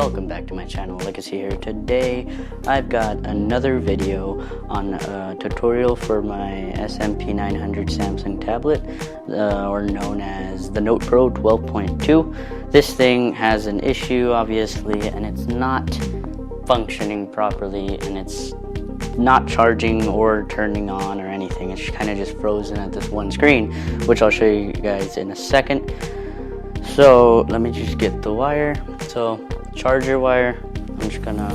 welcome back to my channel. Legacy here. Today I've got another video on a tutorial for my SM-P900 Samsung tablet, or known as the Note Pro 12.2. This thing has an issue, obviously, and it's not functioning properly, and it's not charging or turning on or anything. It's kind of just frozen at this one screen, which I'll show you guys in a second. So let me just get the wire. So charger wire, I'm just gonna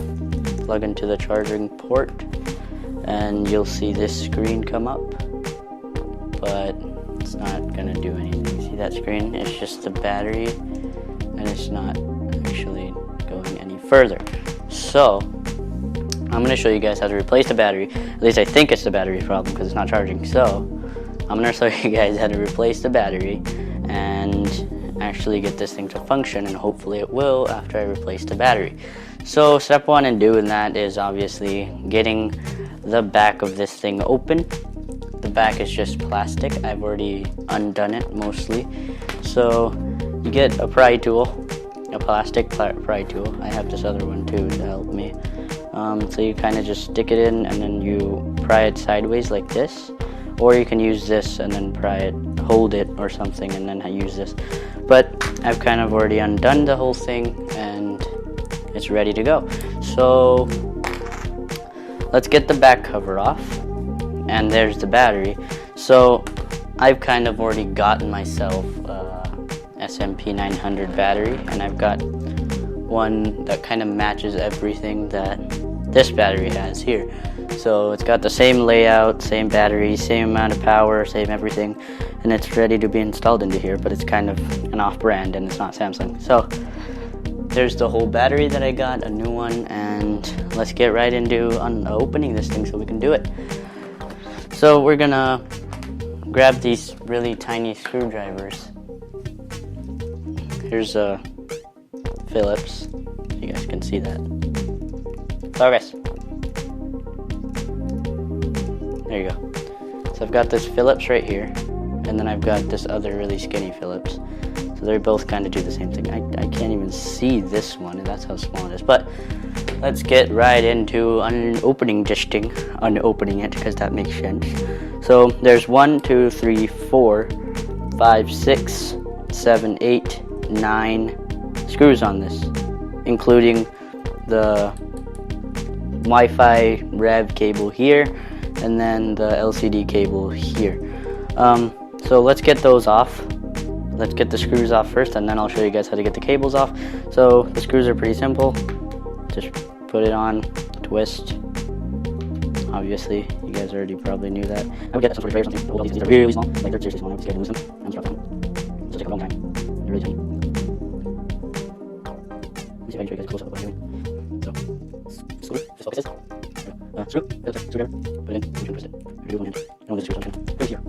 plug into the charging port and you'll see this screen come up, but it's not gonna do anything. See that screen? It's just the battery and it's not actually going any further. So I'm gonna show you guys how to replace the battery. At least I think it's the battery problem because it's not charging. So I'm gonna show you guys how to replace the battery and actually get this thing to function, and hopefully it will after I replace the battery. So step one in doing that is obviously getting the back of this thing open. The back is just plastic. I've already undone it mostly. So you get a pry tool, a plastic pry tool. I have this other one too to help me. So you kind of just stick it in and then you pry it sideways like this, or you can use this and then pry it, hold it or something, and then I use this. But I've kind of already undone the whole thing and it's ready to go. So let's get the back cover off, and there's the battery. So I've kind of already gotten myself SM-P900 battery, and I've got one that kind of matches everything that this battery has here. So it's got the same layout, same battery, same amount of power, same everything, and it's ready to be installed into here, but it's kind of an off-brand and it's not Samsung. So there's the whole battery that I got, a new one, and let's get right into opening this thing so we can do it. So we're gonna grab these really tiny screwdrivers. Here's a Phillips, you guys can see that. Progress. There you go. So I've got this Phillips right here, and then I've got this other really skinny Phillips. So they both kind of do the same thing. I can't even see this one, and that's how small it is. But let's get right into opening it, because that makes sense. So there's 1, 2, 3, 4, 5, 6, 7, 8, 9 screws on this, including the Wi-Fi rev cable here, and then the LCD cable here. So let's get those off. Let's get the screws off first, and then I'll show you guys how to get the cables off. So the screws are pretty simple. Just put it on, twist. Obviously, you guys already probably knew that. I would get some sort of tray or something. Well, these are really small. Like, they're seriously small. I'm scared to lose them. I'm just dropping them. It'll take a long time. They're really tiny. Let me see if I can show you guys a close-up of what I'm doing. So, screw, just focus this. Screwdriver, put it in, and twist it. Do one hand. I don't know if the screws on here. Put it here.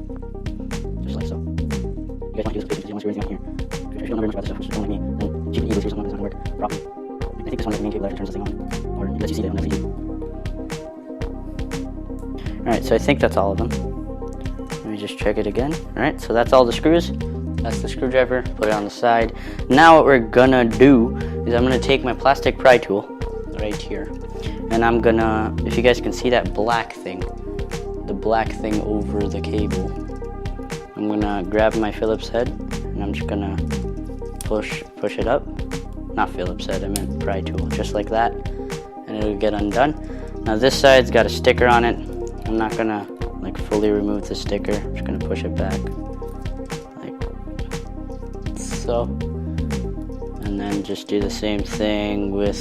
Just like so. You guys want to do this because you want to screw anything on here. If you don't know very much about this stuff, just don't like me, then cheap and easily something that's not going to work properly. I think this one is the main cable that turns this thing on, or it lets you see that whenever you. Alright, so I think that's all of them. Let me just check it again. Alright, so that's all the screws. That's the screwdriver. Put it on the side. Now what we're gonna do is I'm gonna take my plastic pry tool right here, and I'm gonna, if you guys can see that black thing, the black thing over the cable, I'm gonna grab my Phillips head and I'm just gonna push it up. Not Phillips head, I meant pry tool, just like that, and it'll get undone. Now this side's got a sticker on it. I'm not gonna like fully remove the sticker. I'm just gonna push it back like so, and then just do the same thing with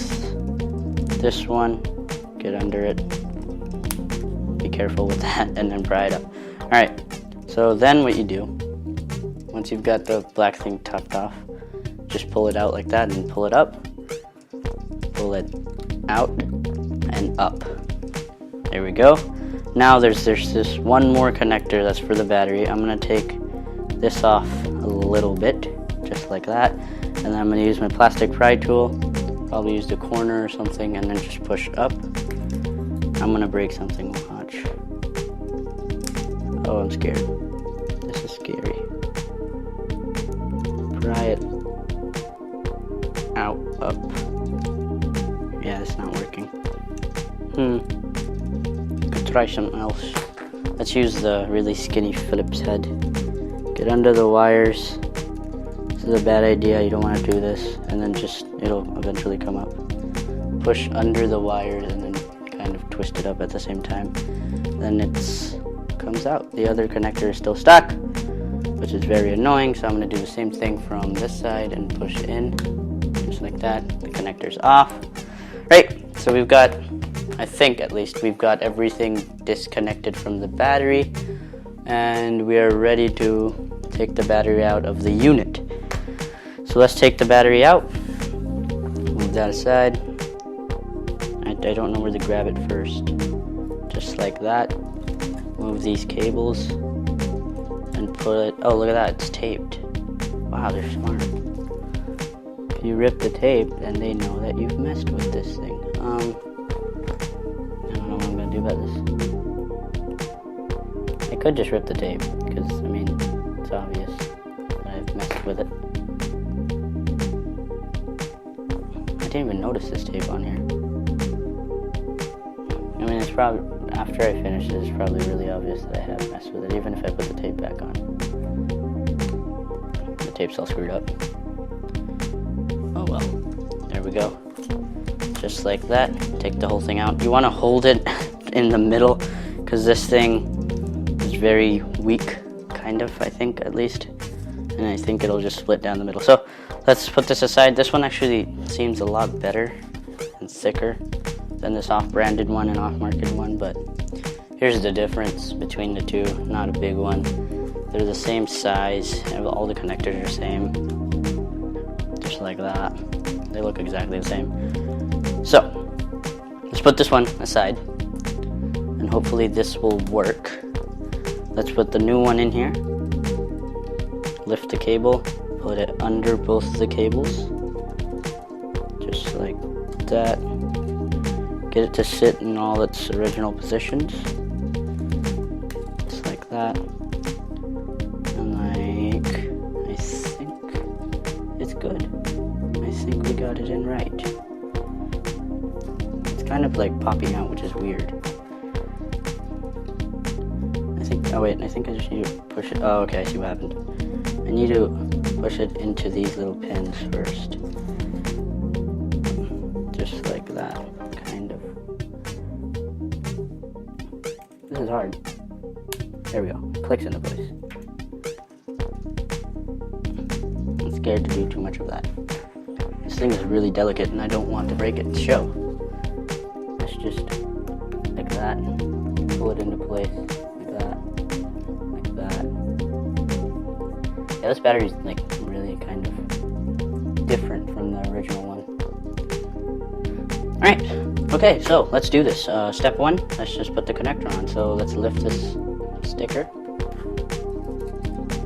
this one. Get under it, be careful with that, and then pry it up. Alright, so then what you do, once you've got the black thing topped off, just pull it out like that and pull it up, pull it out and up. There we go. Now there's this one more connector that's for the battery. I'm gonna take this off a little bit, just like that, and then I'm gonna use my plastic pry tool, probably use the corner or something, and then just push up. I'm gonna break something. Watch. Oh, I'm scared. This is scary. Pry it out, up. working. Could try something else. Let's use the really skinny Phillips head. Get under the wires. This is a bad idea, you don't want to do this. And then just, it'll eventually come up. Push under the wires and then kind of twist it up at the same time. Then it comes out. The other connector is still stuck, which is very annoying, so I'm going to do the same thing from this side and push in, just like that. The connector's off. Right, so we've got, I think at least, we've got everything disconnected from the battery, and we are ready to take the battery out of the unit. So let's take the battery out, move that aside. I don't know where to grab it first, just like that. Move these cables and put it, oh look at that, it's taped. Wow, they're smart. If you rip the tape, then they know that you've messed with this thing. I don't know what I'm gonna do about this. I could just rip the tape, because I mean, it's obvious that I've messed with it. I didn't even notice this tape on here. I mean, it's probably, after I finish this, it's probably really obvious that I have messed with it, even if I put the tape back on. The tape's all screwed up. Oh well, there we go. Just like that, take the whole thing out. You want to hold it in the middle, because this thing is very weak, kind of, I think, at least. And I think it'll just split down the middle. So, let's put this aside. This one actually seems a lot better and thicker than this off-branded one and off-market one, but here's the difference between the two. Not a big one. They're the same size, all the connectors are the same, just like that. They look exactly the same. So, let's put this one aside, and hopefully this will work. Let's put the new one in here, lift the cable, put it under both the cables, just like that. Get it to sit in all its original positions, just like that. And I think it's good. I think we got it in right. It's kind of like popping out, which is weird. I think I just need to push it. Oh, okay, I see what happened. I need to push it into these little pins first. Just like that. This is hard. There we go. Clicks into place. I'm scared to do too much of that. This thing is really delicate and I don't want to break it to show. Let's just like that. Pull it into place. Like that. Like that. Yeah, this battery's like really kind of different from the original one. Alright. Okay, so let's do this. Step one, let's just put the connector on. So let's lift this sticker.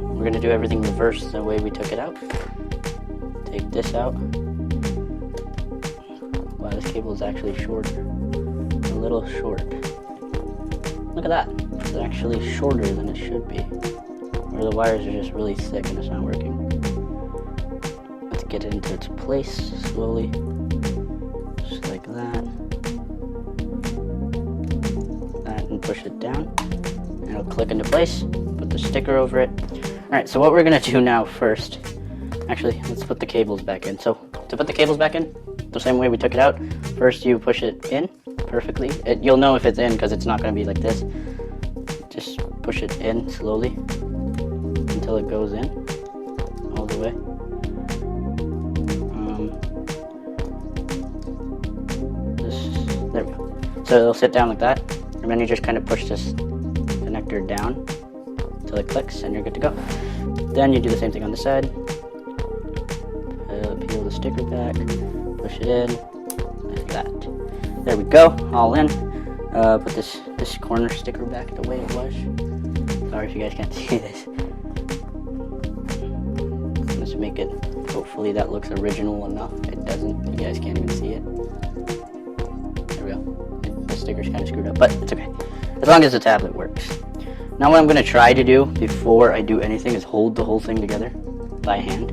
We're going to do everything reverse the way we took it out. Take this out. Wow, this cable is actually shorter. A little short. Look at that. It's actually shorter than it should be. Or the wires are just really thick and it's not working. Let's get it into its place slowly. Just like that. And push it down, and it'll click into place. Put the sticker over it. Alright, so what we're gonna do now first, actually, let's put the cables back in. So, to put the cables back in, the same way we took it out, first you push it in perfectly. You'll know if it's in because it's not gonna be like this. Just push it in slowly until it goes in all the way. There we go. So it'll sit down like that. And then you just kind of push this connector down until it clicks and you're good to go. Then you do the same thing on this side. Peel the sticker back, push it in, like that. There we go, all in. Put this corner sticker back the way it was. Sorry if you guys can't see this. Let's make it, hopefully that looks original enough. It doesn't, you guys can't even see it. There we go. The sticker's kind of screwed up, but it's okay. As long as the tablet works. Now what I'm going to try to do before I do anything is hold the whole thing together by hand.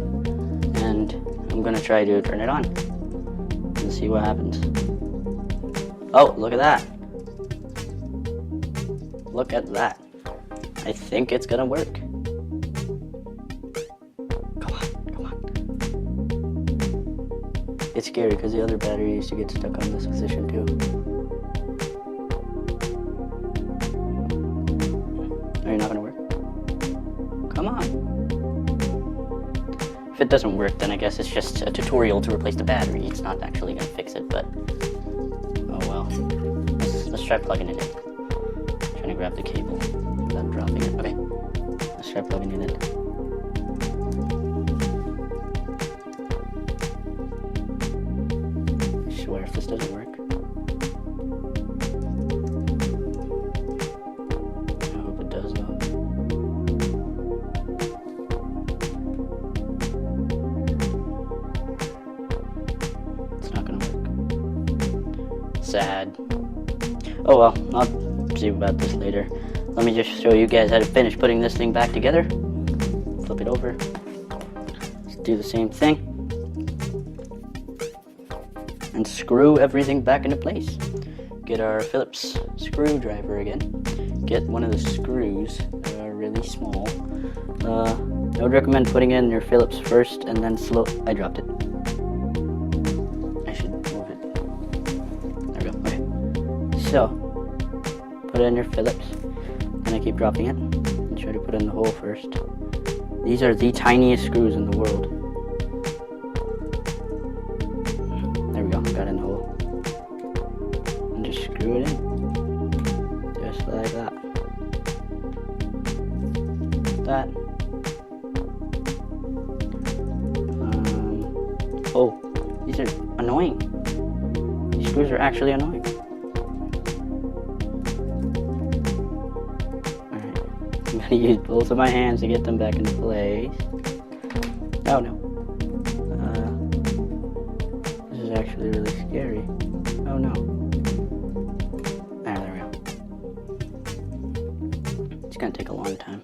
And I'm going to try to turn it on and see what happens. Oh, look at that. Look at that. I think it's gonna work. Come on, come on. It's scary because the other battery used to get stuck on this position too. Are you not gonna work? Come on. If it doesn't work, then I guess it's just a tutorial to replace the battery. It's not actually gonna fix it, but oh well. Let's try plugging it in. Trying to grab the cable without dropping it. Okay. Let's try plugging it in. I swear if this doesn't work. I hope it does though. It's not gonna work. Sad. Oh well, I'll see about this later. Let me just show you guys how to finish putting this thing back together. Flip it over. Let's do the same thing. And screw everything back into place. Get our Phillips screwdriver again. Get one of the screws that are really small. I would recommend putting in your Phillips first and then slow. I dropped it. I should move it. There we go. Okay. So, put it in your Phillips. And I keep dropping it. And try to put in the hole first. These are the tiniest screws in the world. There we go. Got in the hole. And just screw it in. Just like that. That. Oh, these are annoying. These screws are actually annoying. Alright, I'm gonna use both of my hands to get them back into place. Oh no. This is actually really scary. Oh no. Ah, there we go. It's gonna take a long time.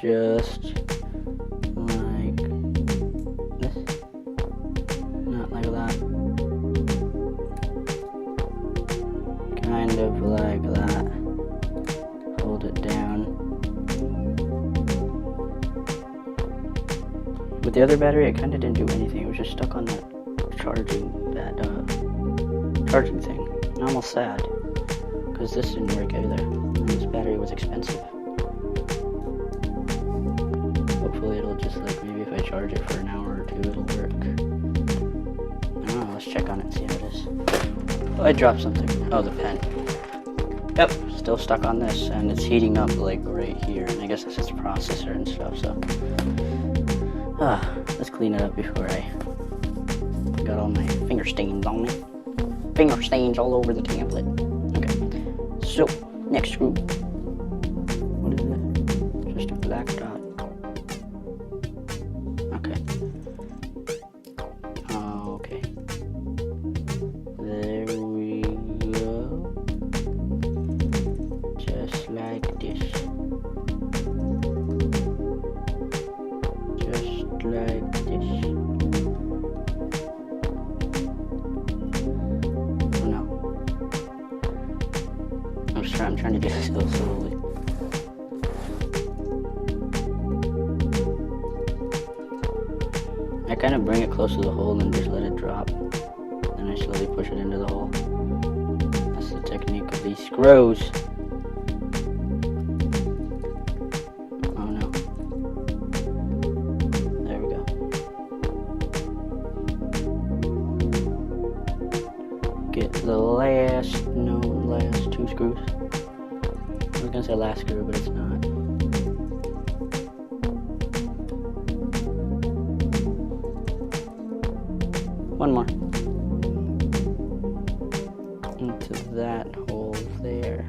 Just like this. Not like that. Kind of like that. Hold it down. With the other battery, it kind of didn't do anything. It was just stuck on that charging thing. I'm almost sad because this didn't work either. And this battery was expensive. Hopefully it'll just like, maybe if I charge it for an hour or two, it'll work. I don't know, let's check on it and see how it is. Oh, I dropped something. Oh, the pen. Yep, still stuck on this, and it's heating up like right here. And I guess this is the processor and stuff, so. Let's clean it up before I got all my finger stains on me. Finger stains all over the tablet. Okay, so, next screw. What is it? Just a black dot. Okay. There we go. Just like this. Just like this. Oh no. I'm trying to do this so slowly. I kind of bring it close to the hole and just let it drop. Then I slowly push it into the hole. That's the technique of these screws. Oh no. There we go. Get the last two screws. I was gonna say last screw, but it's not. One more. Into that hole there.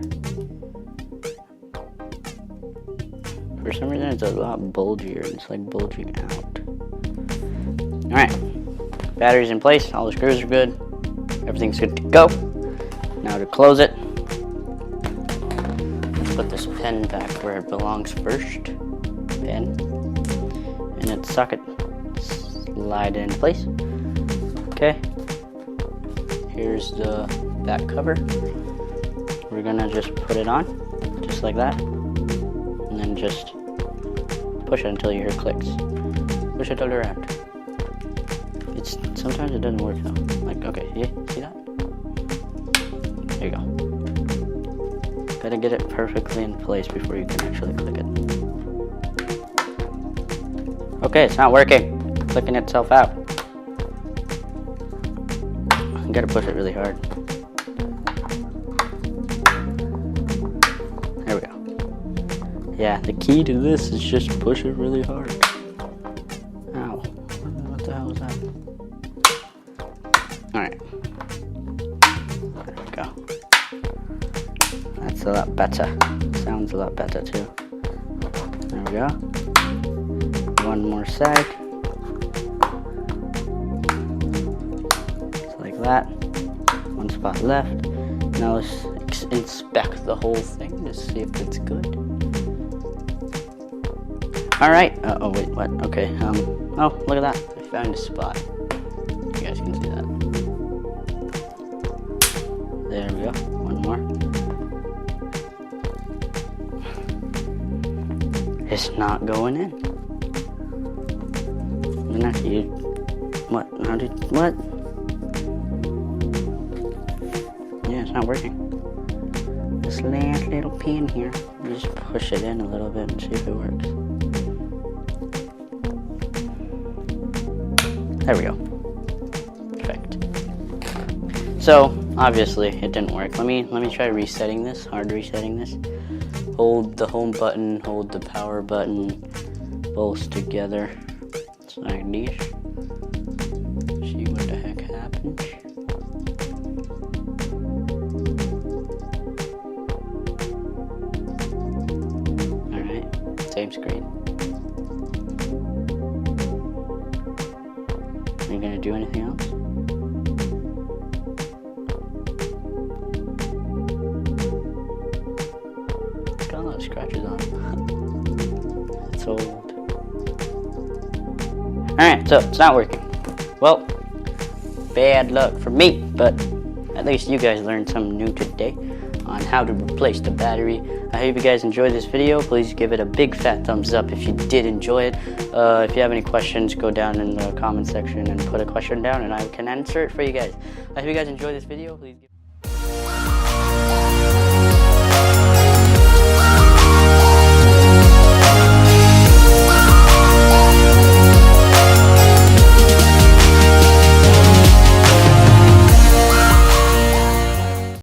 For some reason it's a lot bulgier. It's like bulging out. Alright. Battery's in place. All the screws are good. Everything's good to go. Now to close it. Let's put this pen back where it belongs first. Pen. And its socket. Slide it into place. Okay, here's the back cover. We're gonna just put it on, just like that, and then just push it until you hear clicks. Push it all around. Sometimes it doesn't work though. Like, okay, yeah, see that? There you go. Gotta get it perfectly in place before you can actually click it. Okay, it's not working. Clicking itself out. You gotta push it really hard. There we go. Yeah, the key to this is just push it really hard. Ow. What the hell is that? Alright. There we go. That's a lot better. Sounds a lot better too. There we go. One more side. Just like that. One spot left. Now let's inspect the whole thing to see if it's good. Alright. Oh wait, what? Okay. Oh, look at that. I found a spot. You guys can see that. There we go. One more. It's not going in. What? What? Yeah, it's not working. This last little pin here. You just push it in a little bit and see if it works. There we go. Perfect. So, obviously, it didn't work. Let me try resetting this, hard resetting this. Hold the home button, hold the power button, both together. It's like this. See what the heck happens. Alright, same screen. Are you gonna do anything else? It's got a lot of scratches on it. It's old. Alright, so it's not working. Well, bad luck for me, but at least you guys learned something new today on how to replace the battery. I hope you guys enjoyed this video. Please give it a big fat thumbs up if you did enjoy it. If you have any questions, go down in the comment section and put a question down and I can answer it for you guys. I hope you guys enjoyed this video. Please give